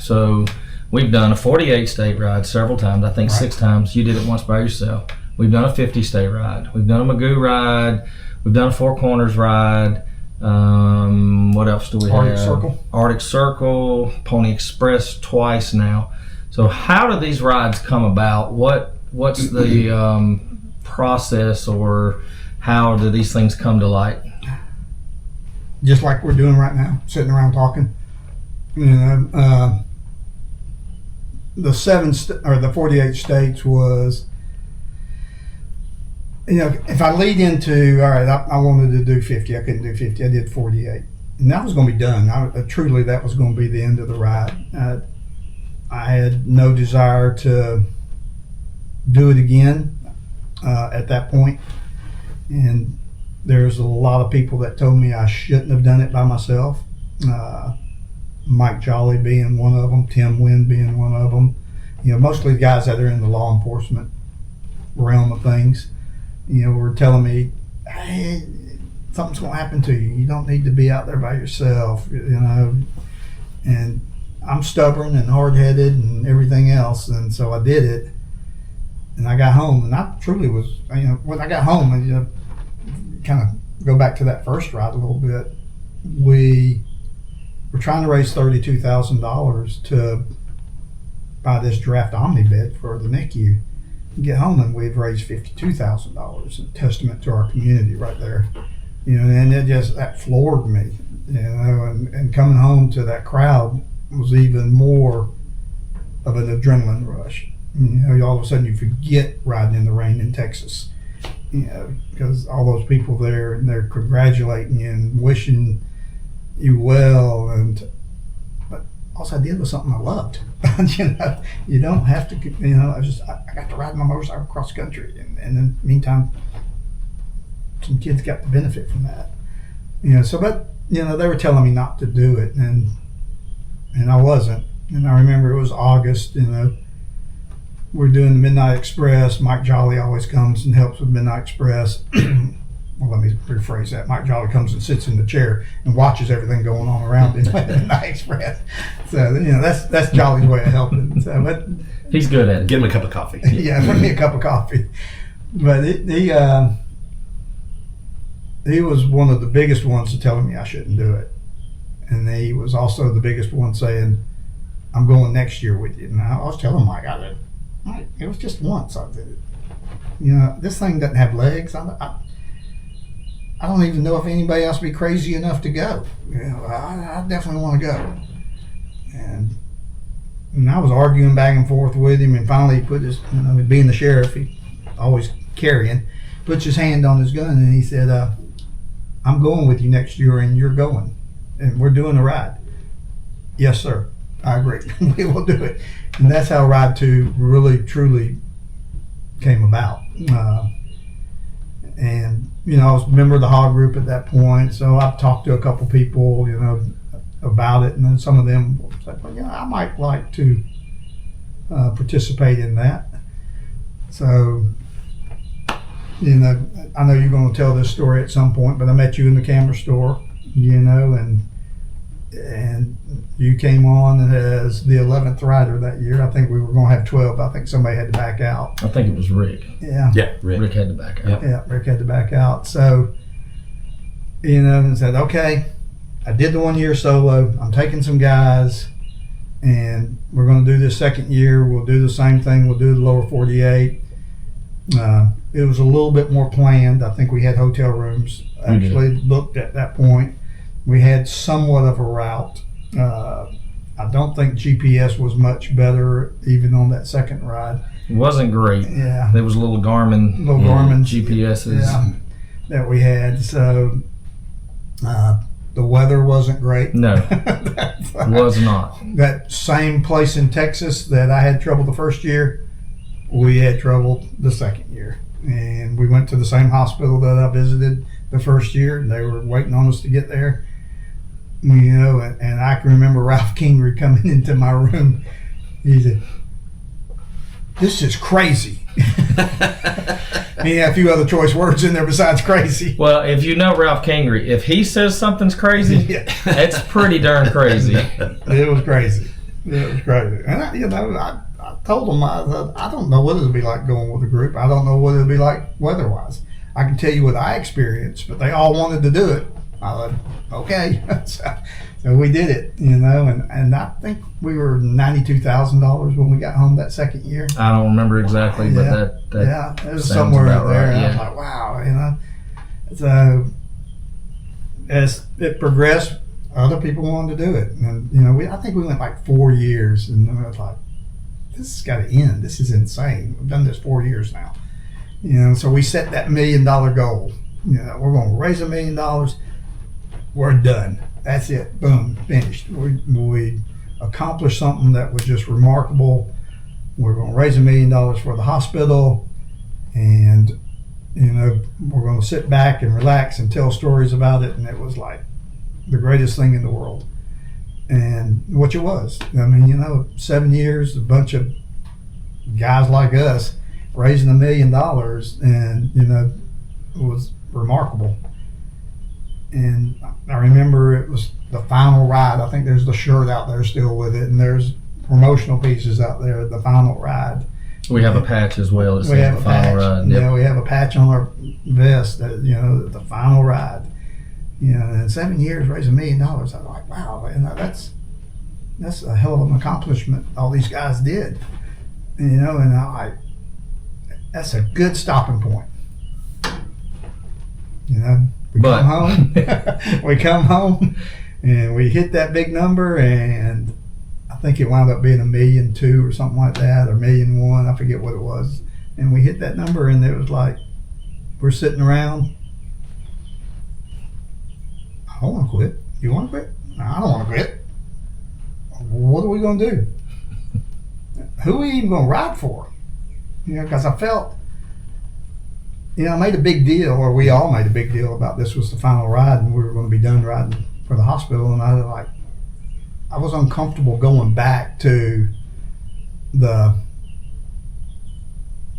So we've done a 48 state ride several times. I think 6 times. You did it once by yourself. We've done a 50 state ride. We've done a Magoo ride. We've done a Four Corners ride. What else do we have? Arctic Circle, Pony Express twice now. So how do these rides come about? What's the process, or how do these things come to light? Just like we're doing right now, sitting around talking. The 48 states was, if I lead into, all right, I wanted to do 50, I couldn't do 50, I did 48. And that was going to be done. Truly, that was going to be the end of the ride. I had no desire to do it again at that point. And there's a lot of people that told me I shouldn't have done it by myself. Mike Jolly being one of them, Tim Wynn being one of them. Mostly the guys that are in the law enforcement realm of things, were telling me, hey, something's going to happen to you. You don't need to be out there by yourself, And I'm stubborn and hard-headed and everything else, and so I did it. And I got home, and I truly was, when I got home, and kind of go back to that first ride a little bit, we were trying to raise $32,000 to buy this draft Omni bed for the NICU. Get home, and we've raised $52,000, a testament to our community right there. And that floored me, and coming home to that crowd was even more of an adrenaline rush. All of a sudden you forget riding in the rain in Texas, because all those people there, and they're congratulating you and wishing you well. But all I did was something I loved. You don't have to, I got to ride my motorcycle across the country, and in the meantime, some kids got the benefit from that. But they were telling me not to do it, and I wasn't. And I remember it was August, we're doing the Midnight Express. Mike Jolly always comes and helps with Midnight Express. Well, let me rephrase that. Mike Jolly comes and sits in the chair and watches everything going on around in Midnight Express. So, that's Jolly's way of helping. So, but he's good at it. Give him a cup of coffee. Yeah, bring me a cup of coffee. But he was one of the biggest ones to telling me I shouldn't do it. And he was also the biggest one saying, I'm going next year with you. And I was telling Mike, it was just once I did it. This thing doesn't have legs. I don't even know if anybody else would be crazy enough to go. I definitely want to go. And I was arguing back and forth with him, and finally he put his, being the sheriff, he always carrying, puts his hand on his gun, and he said, I'm going with you next year, and you're going, and we're doing a ride. Yes, sir. I agree. We will do it. And that's how Ride 2 really, truly came about. And, I was a member of the Hog Group at that point, so I've talked to a couple people, about it, and then some of them said, well, I might like to participate in that. So, I know you're going to tell this story at some point, but I met you in the camera store, and you came on as the 11th rider that year. I think we were going to have 12. I think somebody had to back out. I think it was Rick. Yeah. Yeah, Rick had to back out. Yeah, Rick had to back out. So, and said, okay, I did the 1 year solo. I'm taking some guys, and we're going to do this second year. We'll do the same thing. We'll do the lower 48. It was a little bit more planned. I think we had hotel rooms actually booked at that point. We had somewhat of a route. I don't think GPS was much better even on that second ride. It wasn't great. Yeah. There was a little Garmin GPSs that we had. So the weather wasn't great. No, it was not. That same place in Texas that I had trouble the first year, we had trouble the second year. And we went to the same hospital that I visited the first year, and they were waiting on us to get there. And I can remember Ralph Kingery coming into my room. He said, "This is crazy." He had a few other choice words in there besides crazy. Well, if you know Ralph Kingery, if he says something's crazy, it's pretty darn crazy. It was crazy. Yeah, it was crazy. And I told them, I don't know what it'll be like going with a group. I don't know what it'll be like weather-wise. I can tell you what I experienced, but they all wanted to do it. I said, okay. So we did it, and I think we were $92,000 when we got home that second year. I don't remember exactly, but that it was somewhere in there. Right, and I was like, wow, So as it progressed, other people wanted to do it, and I think we went like 4 years, and I was like, this has got to end. This is insane. We've done this 4 years now, So we set that $1 million goal. We're going to raise $1 million. We're done. That's it. Boom. Finished. We accomplished something that was just remarkable. We're going to raise $1 million for the hospital, and we're going to sit back and relax and tell stories about it. And it was like the greatest thing in the world, and which it was. 7 years, a bunch of guys like us raising $1 million, and it was remarkable. And I remember it was the final ride. I think there's the shirt out there still with it, and there's promotional pieces out there, the final ride. We have a patch as well that says the final ride. Yep. Yeah, we have a patch on our vest that, the final ride. In 7 years, raising $1 million. I was like, wow, that's a hell of an accomplishment all these guys did. And that's a good stopping point. We come home and we hit that big number, and I think it wound up being $1.2 million or something like that, or $1.1 million, I forget what it was. And we hit that number, and it was like, we're sitting around, I don't want to quit. You want to quit? I don't want to quit. What are we going to do? Who are we even going to ride for? Because I felt, I made a big deal, or we all made a big deal about this was the final ride, and we were going to be done riding for the hospital. And I was uncomfortable going back to the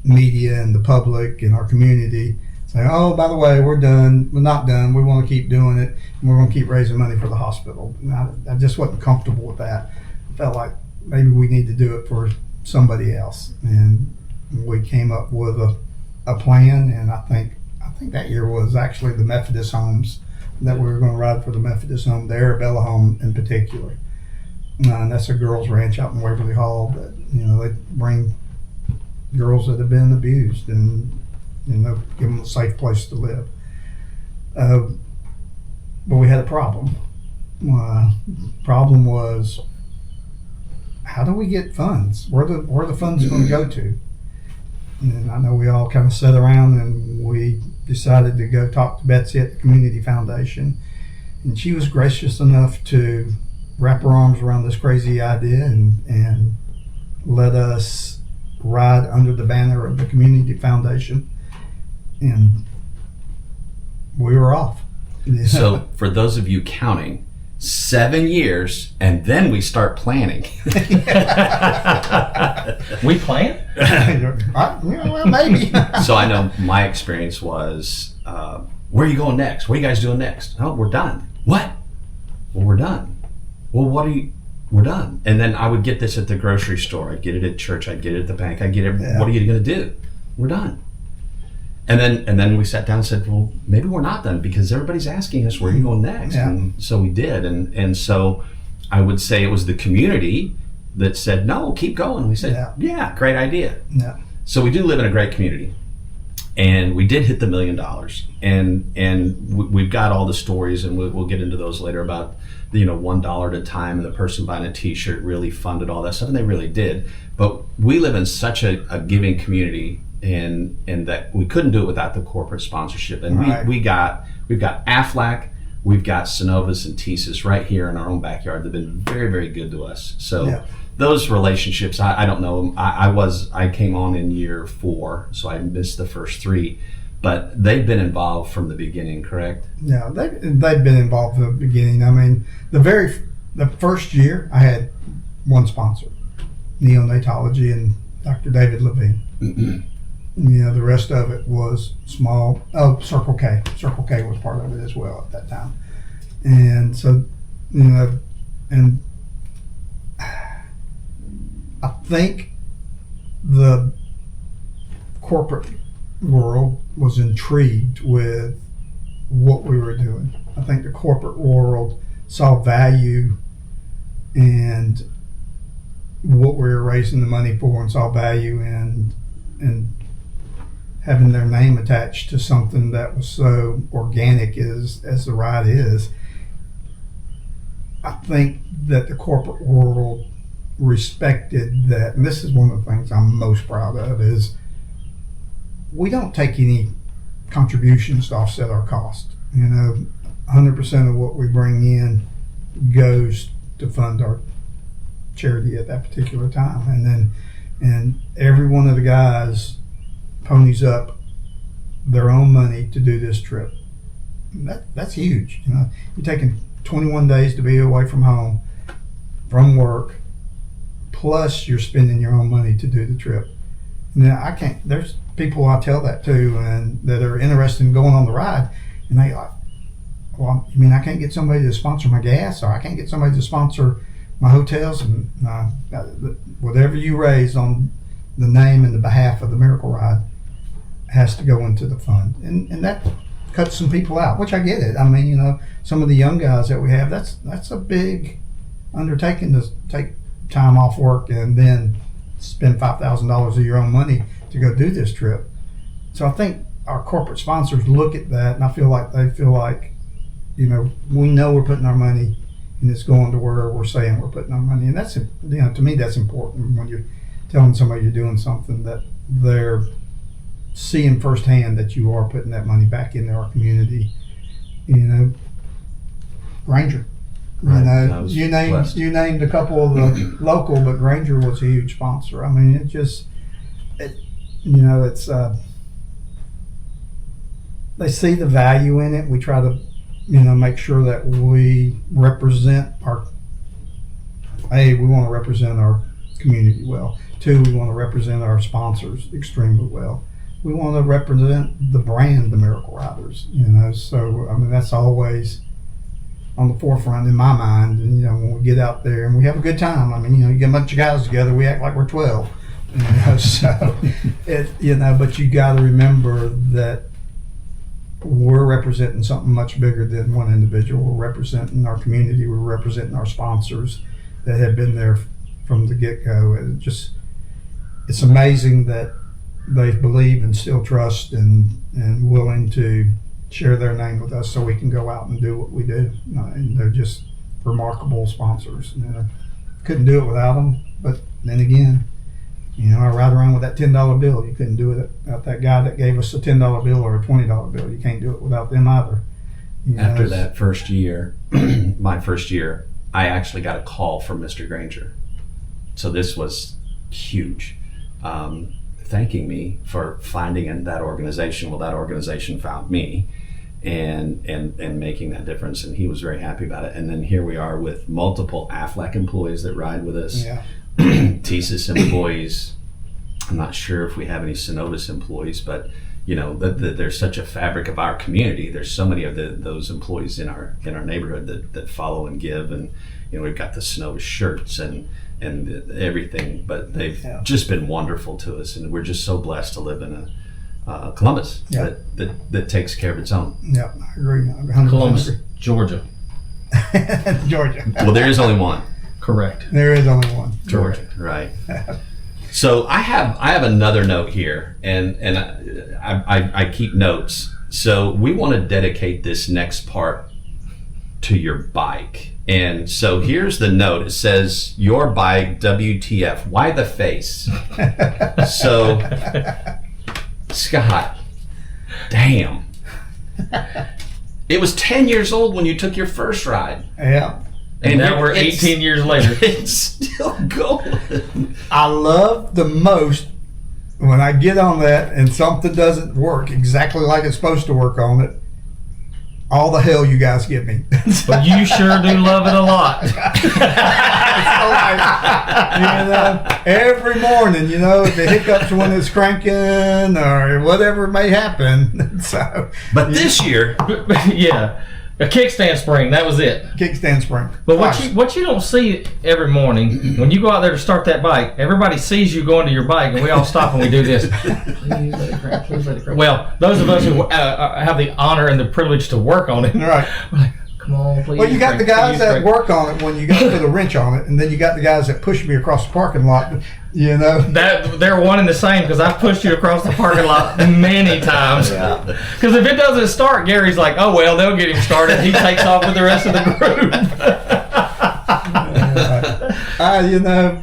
media and the public and our community saying, oh, by the way, we're done. We're not done. We want to keep doing it, and we're going to keep raising money for the hospital. And I just wasn't comfortable with that. I felt like maybe we need to do it for somebody else. And we came up with a plan, and I think that year was actually the Methodist homes, that we were going to ride for the Methodist home, the Arabella home in particular. And that's a girls' ranch out in Waverly Hall that, they bring girls that have been abused and, give them a safe place to live. But we had a problem. Problem was, how do we get funds? Where are the funds going to go to? And I know we all kind of sat around and we decided to go talk to Betsy at the Community Foundation. And she was gracious enough to wrap her arms around this crazy idea and let us ride under the banner of the Community Foundation. And we were off. So for those of you counting, 7 years, and then we start planning. We plan? Well, maybe. So I know my experience was, where are you going next? What are you guys doing next? Oh, we're done. What? Well, we're done. Well, we're done. And then I would get this at the grocery store. I'd get it at church. I'd get it at the bank. I'd get it. Yeah. What are you going to do? We're done. And then we sat down and said, well, maybe we're not done, because everybody's asking us, where are you going next? Yeah. And so we did. And so I would say it was the community that said, no, keep going. We said, yeah, great idea. Yeah. So we do live in a great community. And we did hit the $1 million. And we've got all the stories, and we'll get into those later about, $1 at a time, and the person buying a t-shirt really funded all that stuff, and they really did. But we live in such a giving community, and that we couldn't do it without the corporate sponsorship. And right. we've got Aflac, we've got Synovus and TSYS right here in our own backyard. They've been very, very good to us. So those relationships, I don't know. I came on in year 4, so I missed the first 3, but they've been involved from the beginning, correct? Yeah, they've been involved from the beginning. I mean, the first year I had one sponsor, neonatology, and Dr. David Levine. The rest of it was small. Oh, Circle K. Circle K was part of it as well at that time. And so, and I think the corporate world was intrigued with what we were doing. I think the corporate world saw value in what we were raising the money for, and saw value in having their name attached to something that was so organic as the ride is. I think that the corporate world respected that, and this is one of the things I'm most proud of, is we don't take any contributions to offset our cost. 100% of what we bring in goes to fund our charity at that particular time, and every one of the guys ponies up their own money to do this trip. That's huge. You're taking 21 days to be away from home, from work, plus you're spending your own money to do the trip. Now, there's people I tell that to, and that are interested in going on the ride, and they like, well, you mean I can't get somebody to sponsor my gas, or I can't get somebody to sponsor my hotels? And whatever you raise on the name and the behalf of the Miracle Ride has to go into the fund, and that cuts some people out, which I get it. I mean, some of the young guys that we have, that's a big undertaking to take time off work and then spend $5,000 of your own money to go do this trip. So I think our corporate sponsors look at that, and I feel like they feel like, we know we're putting our money, and it's going to where we're saying we're putting our money. And that's, to me, that's important when you're telling somebody you're doing something, that they're seeing firsthand that you are putting that money back into our community. Granger. Right. You named a couple of the local, but Granger was a huge sponsor. I mean, it's they see the value in it. We try to, make sure that we represent we want to represent our community well. 2, we want to represent our sponsors extremely well. We want to represent the brand, the Miracle Riders, so, I mean, that's always on the forefront in my mind. And, when we get out there and we have a good time, I mean, you get a bunch of guys together, we act like we're 12, so, but you got to remember that we're representing something much bigger than one individual. We're representing our community. We're representing our sponsors that have been there from the get-go. It's amazing that they believe and still trust and willing to share their name with us so we can go out and do what we do. And they're just remarkable sponsors. Couldn't do it without them. But then again, I ride around with that $10 bill. You couldn't do it without that guy that gave us a $10 bill or a $20 bill. You can't do it without them either. After that first year, my first year, I actually got a call from Mr. Granger. So this was huge. Thanking me for finding that organization. Well, that organization found me and making that difference, and he was very happy about it. And then here we are with multiple Aflac employees that ride with us. Yeah. TSIS employees. I'm not sure if we have any Synovus employees, but there's such a fabric of our community. There's so many of those employees in our neighborhood that follow and give, and we've got the Synovus shirts and everything. But they've just been wonderful to us, and we're just so blessed to live in a Columbus that takes care of its own. Yeah, I agree. 100% Columbus, agree. Georgia. Georgia. Well, there is only one. Correct. There is only one. Georgia, right. So I have another note here, and I keep notes. So we want to dedicate this next part to your bike. And so here's the note. It says, your bike, WTF. Why the face? So, Scott, damn. It was 10 years old when you took your first ride. Yeah. And now we're 18 years later. It's still going. I love the most when I get on that and something doesn't work exactly like it's supposed to work on it. All the hell you guys give me. But you sure do love it a lot. Every morning, the hiccups when it's cranking or whatever may happen. So, but this year, yeah. A kickstand spring, that was it. Kickstand spring. But what you don't see every morning, when you go out there to start that bike, everybody sees you going to your bike, and we all stop and we do this. Please let it crack, please let it crack. Well, those of us who have the honor and the privilege to work on it, Right. we're like, come on, please. Well, you got the guys that crack. work on it when you got to put a wrench on it, and then you got the guys that push me across the parking lot. You know, That they're one and the same, because I've pushed you across the parking lot many times. Because if it doesn't start, Gary's like, oh well, they'll get him started. He takes off with the rest of the group. you know,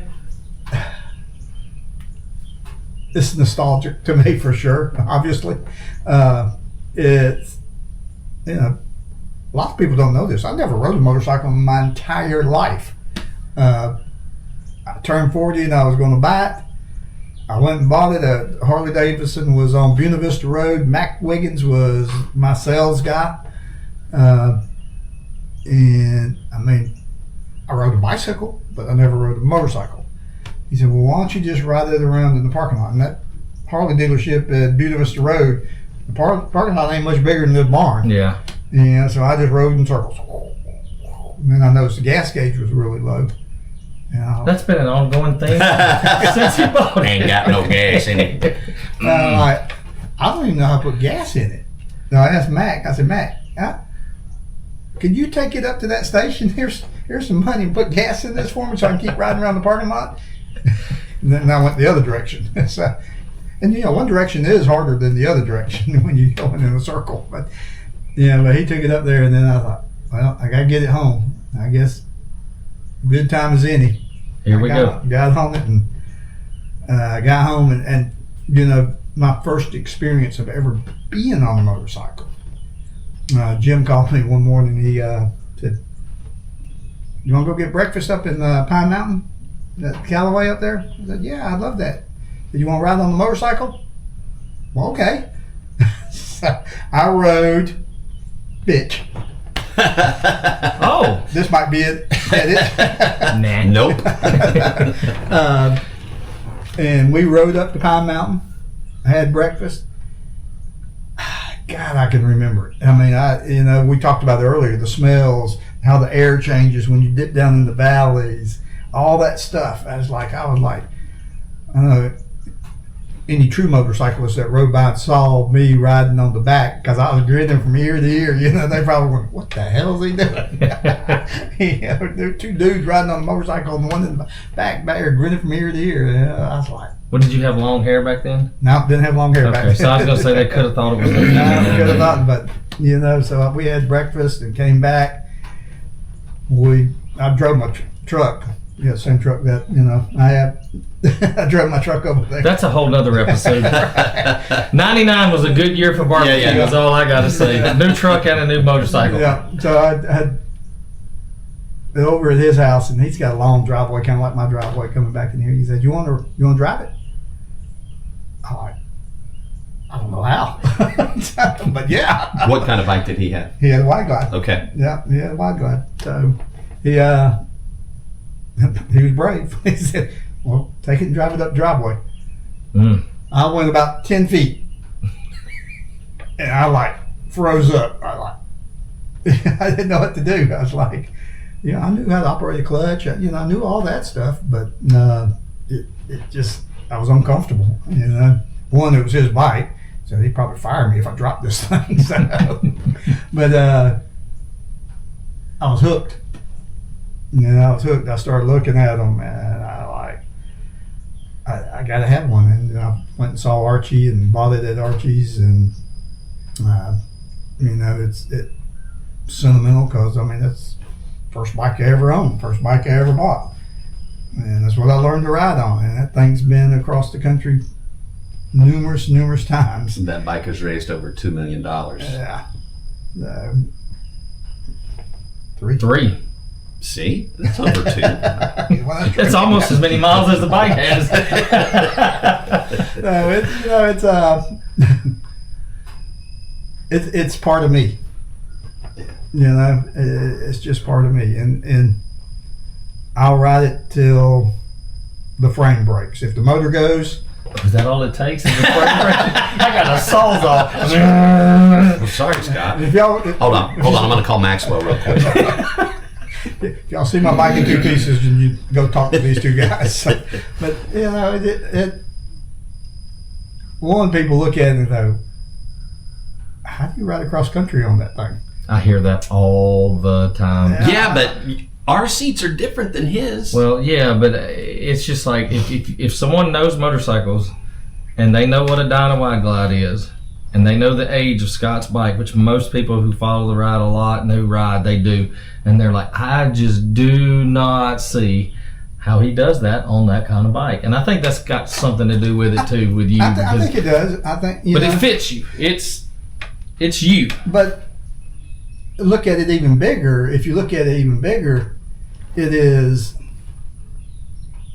it's nostalgic to me for sure. Obviously, it's a lot of people don't know this. I never rode a motorcycle in my entire life. I turned 40 and I was going to buy it. I went and bought it. Harley Davidson was on Buena Vista Road. Mac Wiggins was my sales guy. And I mean, I rode a bicycle, but I never rode a motorcycle. He said, well, why don't you just ride it around in the parking lot? And that Harley dealership at Buena Vista Road, the parking lot ain't much bigger than this barn. Yeah. Yeah, so I just rode in circles. And then I noticed the gas gauge was really low. That's been an ongoing thing since you bought it. Ain't got no gas in it. I don't even know how to put gas in it. So I asked Mac. I said, Mac, could you take it up to that station? Here's some money and put gas in this for me so I can keep riding around the parking lot. And then I went the other direction. And one direction is harder than the other direction when you're going in a circle. But but he took it up there, and then I thought, well, I got to get it home. I guess good time as any. Here we go. Got on it and got home and my first experience of ever being on a motorcycle. Jim called me one morning. He said, "You want to go get breakfast up in Pine Mountain, that Callaway up there?" I said, "Yeah, I'd love that." Said, "You want to ride on the motorcycle?" Well, okay. So I rode, bitch. Oh, This might be it. nah. Nope. And we rode up to Pine Mountain, had breakfast. God, I can remember it. I mean, we talked about it earlier, the smells, how the air changes when you dip down in the valleys, all that stuff. I was like, any true motorcyclist that rode by and saw me riding on the back, because I was grinning from ear to ear, they probably went, what the hell is he doing? There were two dudes riding on a motorcycle and one in the back there grinning from ear to ear. I was like, What, did you have long hair back then? no, didn't have long hair back Okay, then. so I was going to say they could have thought it was. No, we could have thought, but so we had breakfast and came back. I drove my truck. Yeah, same truck that I drove my truck over there. That's a whole nother episode. 99 was a good year for barbecue. Yeah. That's all I got to say. New truck and a new motorcycle. Yeah, so I had over at his house, and he's got a long driveway, kind of like my driveway coming back in here. He said, "You want to drive it?" I'm like, I don't know how, but yeah. What kind of bike did he have? He had a wide glide. Okay. Yeah, he had a wide glide. So he was brave. He said, "Well, take it and drive it up the driveway." I went about 10 feet, and I froze up. I didn't know what to do. I was like, I knew how to operate a clutch. I knew all that stuff, but it just, I was uncomfortable. One, it was his bike, so he'd probably fire me if I dropped this thing. So, but I was hooked. I was hooked. I started looking at them, and I got to have one. And I went and saw Archie and bought it at Archie's, and it's sentimental because that's the first bike I ever owned, first bike I ever bought, and that's what I learned to ride on. And that thing's been across the country numerous times. That bike has raised over $2 million. Yeah. Three. See? That's over 2. It's almost as many miles as the bike has. No, it's part of me. It's just part of me, and I'll ride it till the frame breaks. If the motor goes, Is that all it takes? I got a sawzall. I'm sorry, Scott. If y'all, Hold on. I'm going to call Maxwell real quick. if y'all see my bike in two pieces, and you go talk to these two guys. So, but one, people look at it and go, "How do you ride across country on that thing?" I hear that all the time. Yeah, but our seats are different than his. Well, yeah, but it's just like if someone knows motorcycles and they know what a Dyna Wide Glide is, and they know the age of Scott's bike, which most people who follow the ride a lot and who ride, they do, and they're like, I just do not see how he does that on that kind of bike. And I think that's got something to do with it too, with you. I think it does. I think, but it fits you. It's you. But look at it even bigger. If you look at it even bigger, it is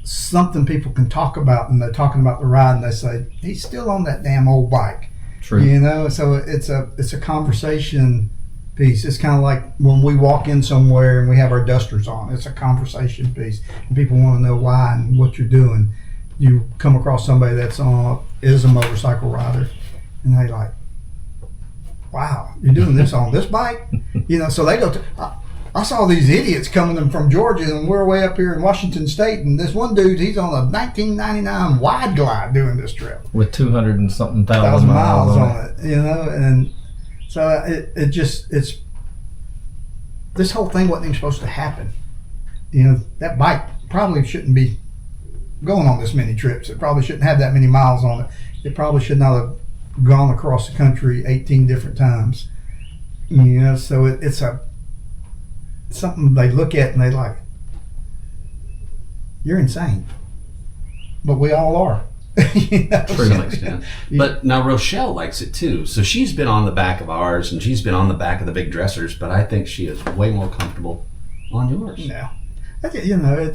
something people can talk about, and they're talking about the ride, and they say he's still on that damn old bike. True. You know, so it's a conversation piece. It's kind of like when we walk in somewhere and we have our dusters on. It's a conversation piece, and people want to know why and what you're doing. You come across somebody that's is a motorcycle rider, and they like, wow, you're doing this on this bike? You know, so they go to, I saw these idiots coming from Georgia, and we're way up here in Washington State, and this one dude, he's on a 1999 Wide Glide doing this trip. With 200 and something thousand miles on it, you know, and so it's, this whole thing wasn't even supposed to happen. You know, that bike probably shouldn't be going on this many trips. It probably shouldn't have that many miles on it. It probably should not have gone across the country 18 different times. You know, so it's something they look at and they like, you're insane. But we all are. You know? To some extent. But now Rochelle likes it too. So she's been on the back of ours, and she's been on the back of the big dressers, but I think she is way more comfortable on yours. Yeah. You know, it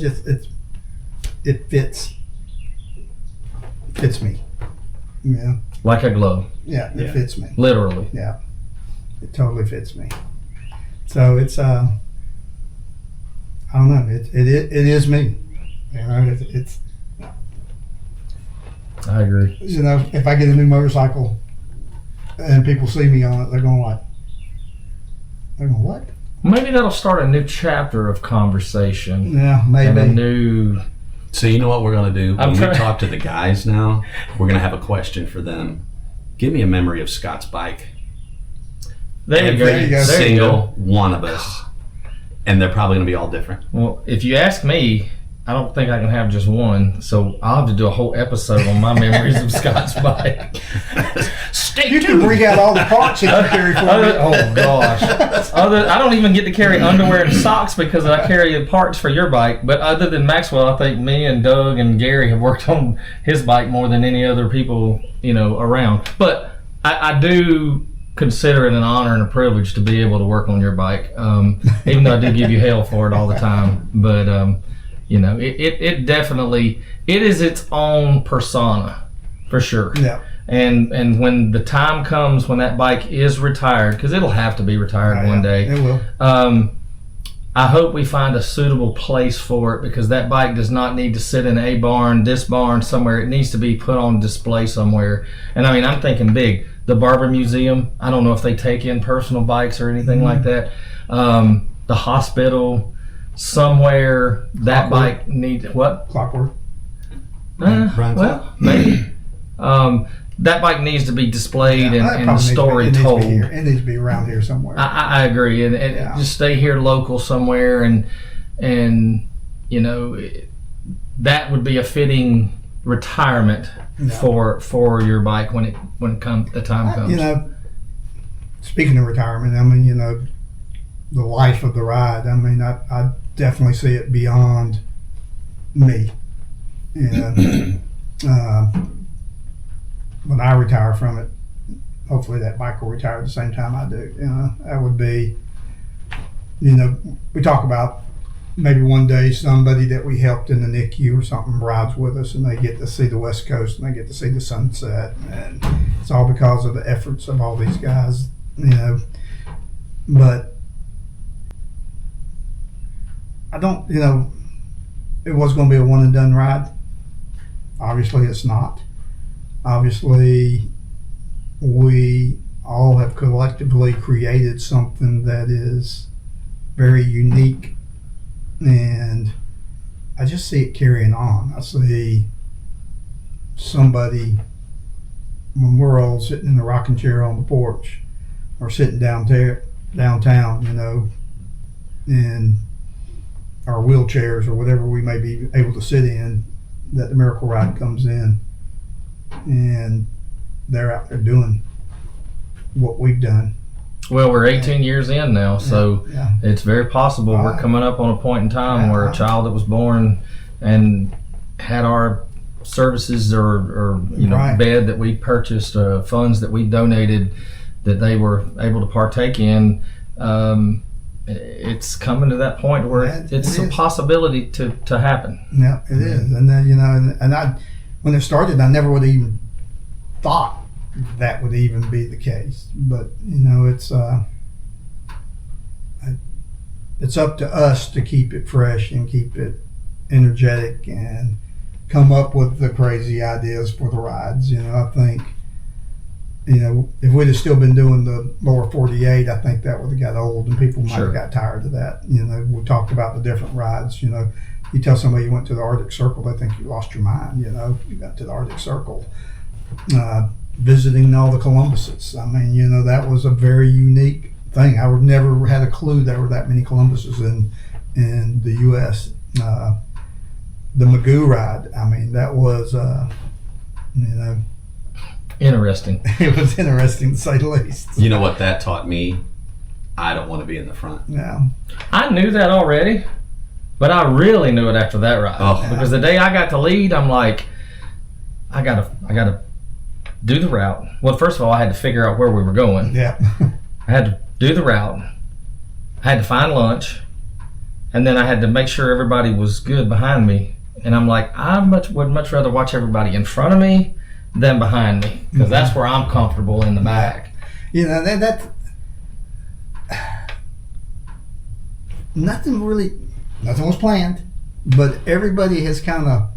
fits me. Yeah. Like a glove. Yeah, it fits me. Literally. Yeah. It totally fits me. So it's I don't know. It is me. You know, it's. I agree. You know, if I get a new motorcycle and people see me on it, they're going, what? Maybe that'll start a new chapter of conversation. Yeah, maybe. And a new. So you know what we're going to do? When we talk to the guys now, we're going to have a question for them. Give me a memory of Scott's bike. There you go. Every single one of us. And they're probably going to be all different. Well, if you ask me, I don't think I can have just one, so I'll have to do a whole episode on my memories of Scott's bike. You can bring out all the parts that you carry for me. Oh gosh! I don't even get to carry underwear and socks because I carry the parts for your bike. But other than Maxwell, I think me and Doug and Gary have worked on his bike more than any other people, you know, around. But I do consider it an honor and a privilege to be able to work on your bike, even though I do give you hell for it all the time. But you know, it definitely, it is its own persona, for sure. Yeah. And when the time comes when that bike is retired, because it'll have to be retired one day. It will. I hope we find a suitable place for it, because that bike does not need to sit in a barn, this barn, somewhere. It needs to be put on display somewhere. And I mean, I'm thinking big. The Barber Museum, I don't know if they take in personal bikes or anything like that. The hospital, somewhere that bike needs what? Clockwork. Well, maybe. That bike needs to be displayed and the story told. It needs to be around here somewhere. I agree, and just stay here local somewhere, and you know, that would be a fitting retirement for your bike when the time comes. You know, speaking of retirement, I mean, you know, the life of the ride. I mean, I definitely see it beyond me. You know, when I retire from it, hopefully that bike will retire at the same time I do. You know, that would be, you know, we talk about maybe one day somebody that we helped in the NICU or something rides with us, and they get to see the West Coast and they get to see the sunset, and it's all because of the efforts of all these guys, you know. But I don't, you know, it was going to be a one and done ride. Obviously it's not. obviously we all have collectively created something that is very unique, and I just see it carrying on. I see somebody, when we're all sitting in the rocking chair on the porch or sitting downtown, you know, in our wheelchairs or whatever we may be able to sit in, that the Miracle Ride comes in and they're out there doing what we've done. Well, we're 18 years in now, so Yeah. it's very possible we're coming up on a point in time where a child that was born and had our services or you know, Right. bed that we purchased, funds that we donated, that they were able to partake in. It's coming to that point where Yeah, it's it a is. possibility to happen. Yeah, it is. And then, you know, and I, when it started, I never would have even thought that would even be the case. But, you know, it's up to us to keep it fresh and keep it energetic and come up with the crazy ideas for the rides. You know, I think, you know, if we'd have still been doing the lower 48, I think that would have got old and people might Sure. have got tired of that. You know, we talked about the different rides. You know, you tell somebody you went to the Arctic Circle, they think you lost your mind. You know, you got to the Arctic Circle. Visiting all the Columbuses. I mean, you know, that was a very unique thing. I would never had a clue there were that many Columbuses in the U.S. The Magoo ride. I mean, that was, you know, Interesting. it was interesting to say the least. You know what that taught me? I don't want to be in the front. Yeah. I knew that already, but I really knew it after that ride. Oh. Because the day I got to lead, I'm like, I gotta do the route. Well, first of all, I had to figure out where we were going. Yeah. I had to do the route. I had to find lunch, and then I had to make sure everybody was good behind me. And I'm like, would much rather watch everybody in front of me than behind me, because that's where I'm comfortable, in the back. You know, that nothing was planned, but everybody has kind of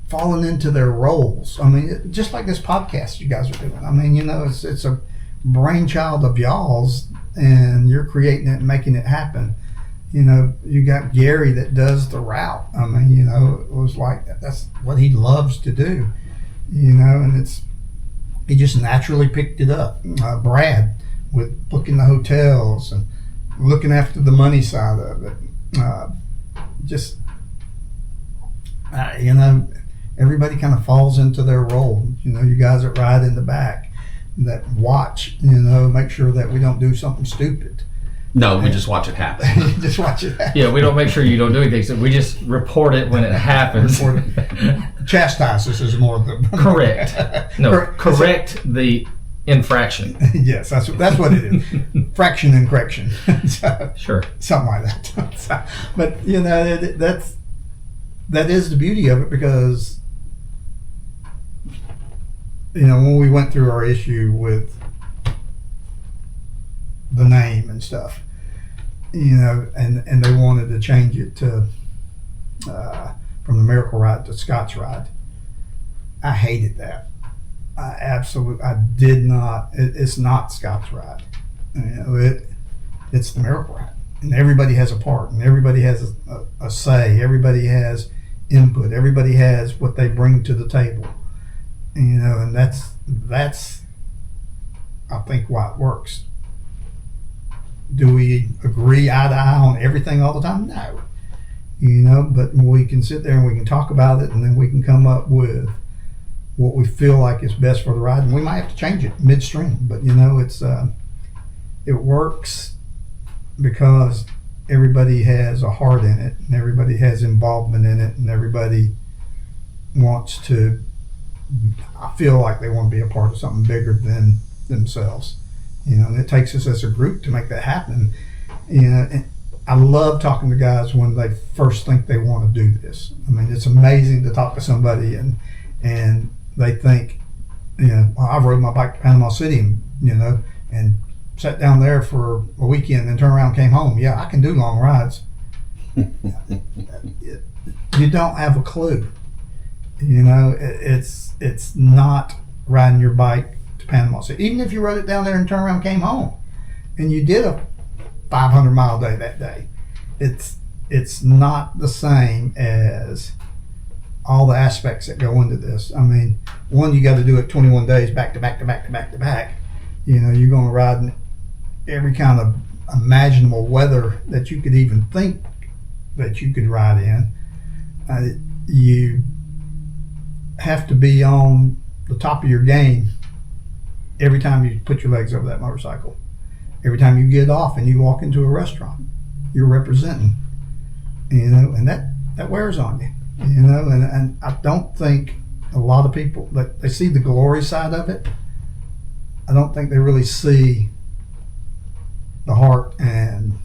fallen into their roles. I mean, just like this podcast you guys are doing. I mean, you know, it's a brainchild of y'all's, and you're creating it and making it happen. You know, you got Gary that does the route. I mean, you know, it was like that's what he loves to do. You know, and he just naturally picked it up. Brad with booking the hotels and looking after the money side of it. You know, everybody kind of falls into their role. You know, you guys that ride in the back, that watch, you know, make sure that we don't do something stupid. No, we just watch it happen. Just watch it happen. Yeah, we don't make sure you don't do anything. So we just report it when it happens. Chastise us is more the Correct. No, correct the infraction. Yes, that's what it is. Fraction and correction. So, Sure. something like that. So, but you know, that is the beauty of it, because you know, when we went through our issue with the name and stuff, you know, and they wanted to change it to from the Miracle Ride to Scott's Ride. I hated that. I did not. It's not Scott's Ride. You know, it's the Miracle Ride, and everybody has a part, and everybody has a say. Everybody has input. Everybody has what they bring to the table. You know, and that's I think why it works. Do we agree eye to eye on everything all the time? No. You know, but we can sit there and we can talk about it, and then we can come up with what we feel like is best for the ride, and we might have to change it midstream. But you know, it works because everybody has a heart in it, and everybody has involvement in it, and everybody wants to. I feel like they want to be a part of something bigger than themselves. You know, and it takes us as a group to make that happen. You know, and I love talking to guys when they first think they want to do this. I mean, it's amazing to talk to somebody and they think, you know, well, I rode my bike to Panama City, and, you know, and sat down there for a weekend and turned around and came home. Yeah, I can do long rides. You don't have a clue. You know, it's not riding your bike to Panama City. Even if you rode it down there and turned around and came home, and you did a 500-mile day that day, it's not the same as all the aspects that go into this. I mean, one, you got to do it 21 days back to back to back to back to back. You know, you're going to ride in every kind of imaginable weather that you could even think that you could ride in. You have to be on the top of your game every time you put your legs over that motorcycle. Every time you get off and you walk into a restaurant, you're representing, you know, and that wears on you, you know, and I don't think a lot of people, that they see the glory side of it. I don't think they really see the heart and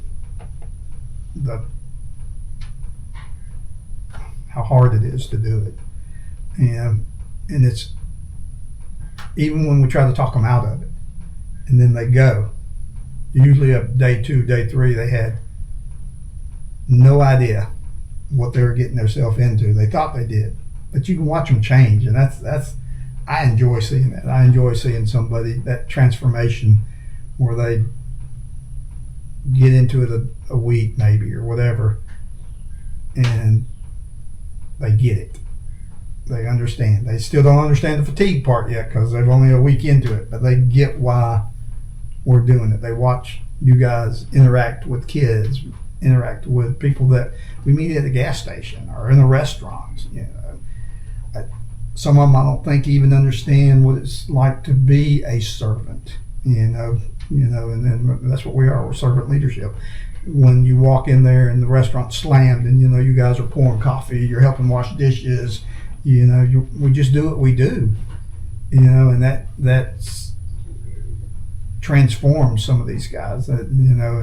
how hard it is to do it. And it's, even when we try to talk them out of it, and then they go, usually up day 2, day 3, they had no idea what they were getting themselves into. They thought they did, but you can watch them change, and that's I enjoy seeing that. I enjoy seeing somebody, that transformation where they get into it a week maybe or whatever, and they get it. They understand. They still don't understand the fatigue part yet because they're only a week into it, but they get why we're doing it. They watch you guys interact with kids, interact with people that we meet at the gas station or in the restaurants. You know, some of them I don't think even understand what it's like to be a servant. You know, and then that's what we are. We're servant leadership. When you walk in there and the restaurant's slammed, and you know you guys are pouring coffee, you're helping wash dishes. You know, we just do what we do. You know, and that's transforms some of these guys. That, you know,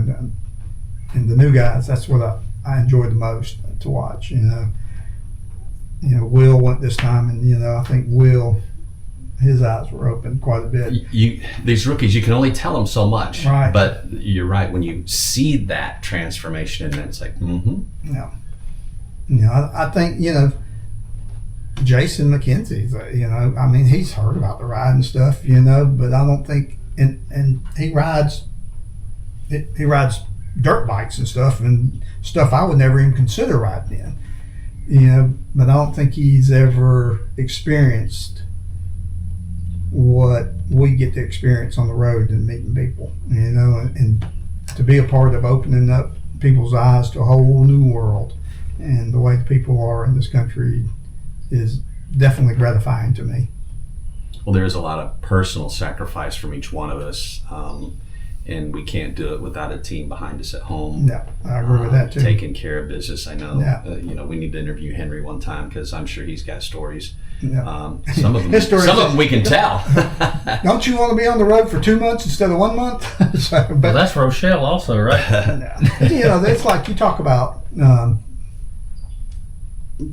and the new guys. That's what I enjoy the most to watch. You know, Will went this time, and you know, I think Will, his eyes were open quite a bit. These rookies, you can only tell them so much. Right. But you're right. When you see that transformation, and then it's like, Yeah. You know, I think, you know, Jason McKenzie's, you know, I mean, he's heard about the ride and stuff, you know, but I don't think, and he rides dirt bikes and stuff I would never even consider riding in, you know, but I don't think he's ever experienced what we get to experience on the road and meeting people, you know, and to be a part of opening up people's eyes to a whole new world. And the way the people are in this country is definitely gratifying to me. Well, there's a lot of personal sacrifice from each one of us, and we can't do it without a team behind us at home. Yeah, I agree with that too. Taking care of business. I know, Yeah. you know, we need to interview Henry one time because I'm sure he's got stories. Yeah. Some of them we can tell. Don't you want to be on the road for 2 months instead of 1 month? Well, that's Rochelle also, right? You know, it's like you talk about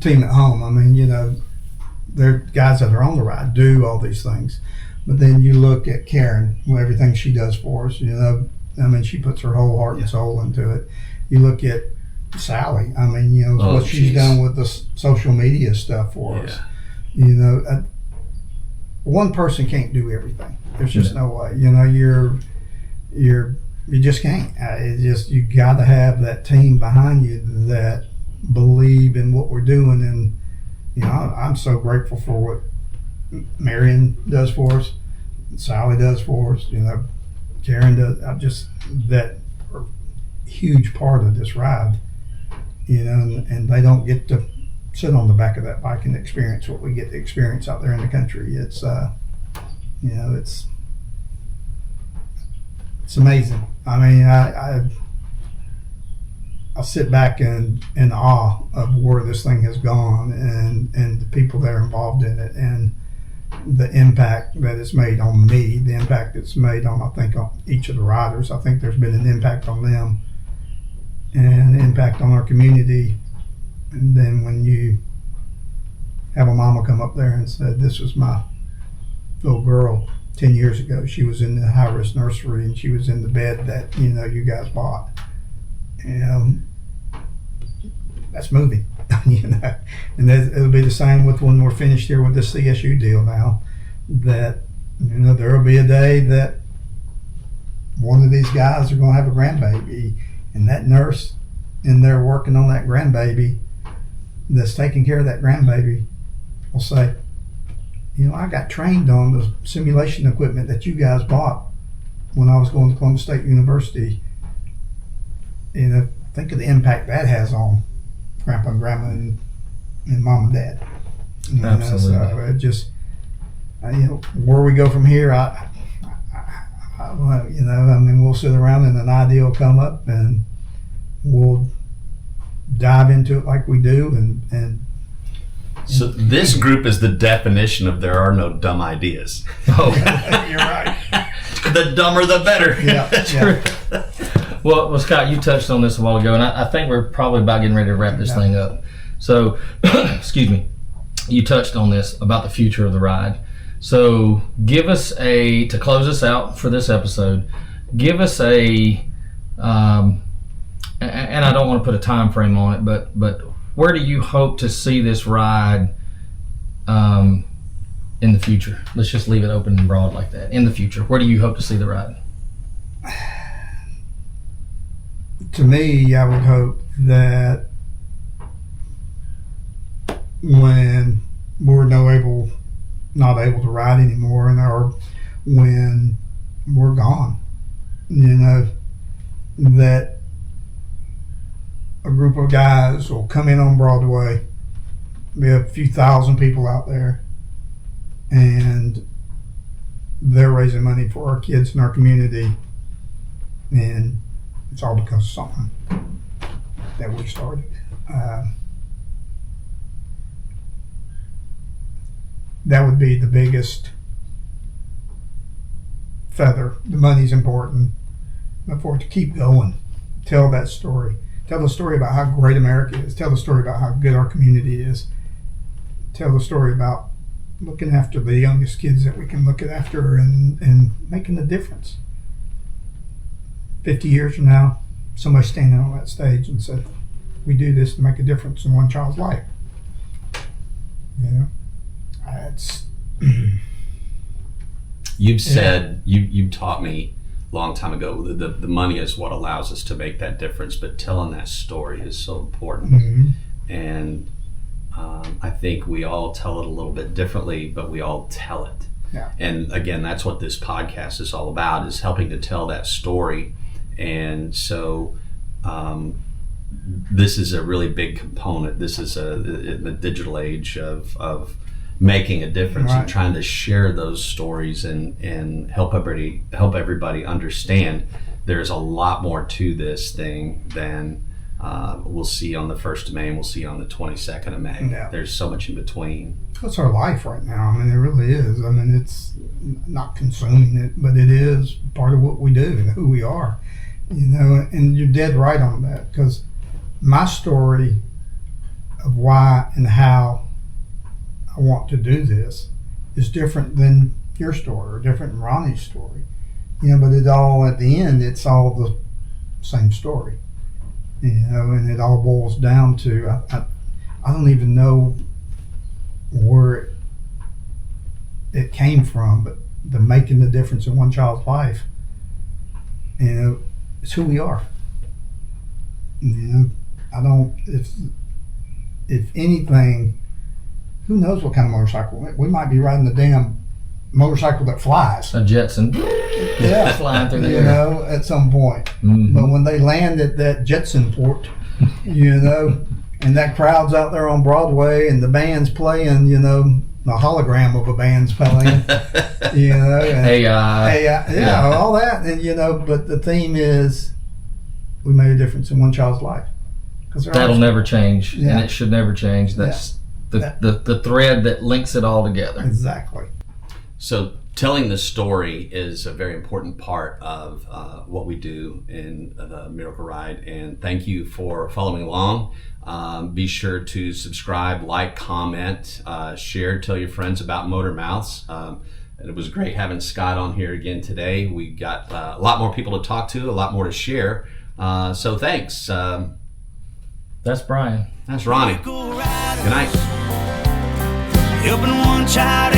team at home. I mean, you know, they're guys that are on the ride do all these things, but then you look at Karen, everything she does for us. You know, I mean, she puts her whole heart and soul into it. You look at Sally. I mean, you know, what she's done with the social media stuff for us. You know, one person can't do everything. There's just no way. You know, you just can't. You got to have that team behind you that believe in what we're doing. And you know, I'm so grateful for what Marion does for us, Sally does for us. You know, Karen does. That are a huge part of this ride. You know, and they don't get to sit on the back of that bike and experience what we get to experience out there in the country. It's you know, it's amazing. I mean, I sit back in awe of where this thing has gone and the people that are involved in it and the impact that it's made on me, the impact it's made on, I think, on each of the riders. I think there's been an impact on them and an impact on our community. And then when you have a mama come up there and said, this was my little girl 10 years ago. She was in the high-risk nursery and she was in the bed that, you know, you guys bought. And that's moving, you know. And it'll be the same with when we're finished here with this CSU deal now. that, there'll be a day that one of these guys are going to have a grandbaby, and that nurse in there working on that grandbaby that's taking care of that grandbaby will say, I got trained on the simulation equipment that you guys bought when I was going to Columbus State University. Think of the impact that has on Grandpa and Grandma and Mom and Dad. Absolutely. So it just, where we go from here, we'll sit around and an idea will come up and we'll dive into it like we do. And so this group is the definition of there are no dumb ideas. Oh, you're right. The dumber, the better. Yeah, that's true. Well, Scott, you touched on this a while ago, and I think we're probably about getting ready to wrap this thing up. So, excuse me, you touched on this about the future of the ride. So give us to close us out for this episode, give us and I don't want to put a time frame on it, but where do you hope to see this ride in the future? Let's just leave it open and broad like that. In the future, where do you hope to see the ride? To me, I would hope that when we're not able to ride anymore, or when we're gone, that a group of guys will come in on Broadway, be a few thousand people out there, and they're raising money for our kids in our community, and it's all because of something that we started. That would be the biggest feather. The money's important, but for it to keep going, tell that story. Tell the story about how great America is. Tell the story about how good our community is. Tell the story about looking after the youngest kids that we can look after and making a difference. 50 years from now, somebody standing on that stage and said, we do this to make a difference in one child's life. It's You've said, you taught me a long time ago, the money is what allows us to make that difference, but telling that story is so important. Mm-hmm. And I think we all tell it a little bit differently, but we all tell it. Yeah. And again, that's what this podcast is all about, is helping to tell that story. And so this is a really big component. This is in the digital age of making a difference, right, and trying to share those stories and help everybody understand there's a lot more to this thing than we'll see on the 1st of May and we'll see on the 22nd of May. Yeah. There's so much in between. That's our life right now. I mean, it really is. I mean, it's not consuming it, but it is part of what we do and who we are. And you're dead right on that, because my story of why and how I want to do this is different than your story or different than Ronnie's story. But it all, at the end, it's all the same story. And it all boils down to, I don't even know where it came from, but the making the difference in one child's life, it's who we are. I don't, if anything, who knows what kind of motorcycle? We might be riding the damn motorcycle that flies. A Jetson. Yeah, flying through the air. At some point. Mm-hmm. But when they land at that Jetson port, and that crowd's out there on Broadway and the band's playing, the hologram of a band's playing, and AI, all that, and but the theme is we made a difference in one child's life. That'll never change, Yeah. and it should never change. That's the thread that links it all together. Exactly. So telling the story is a very important part of what we do in the Miracle Ride, and thank you for following along. Be sure to subscribe, like, comment, share, tell your friends about Motor Mouths. It was great having Scott on here again today. We got a lot more people to talk to, a lot more to share. So thanks. That's Brian. That's Ronnie. Good night. Helping one child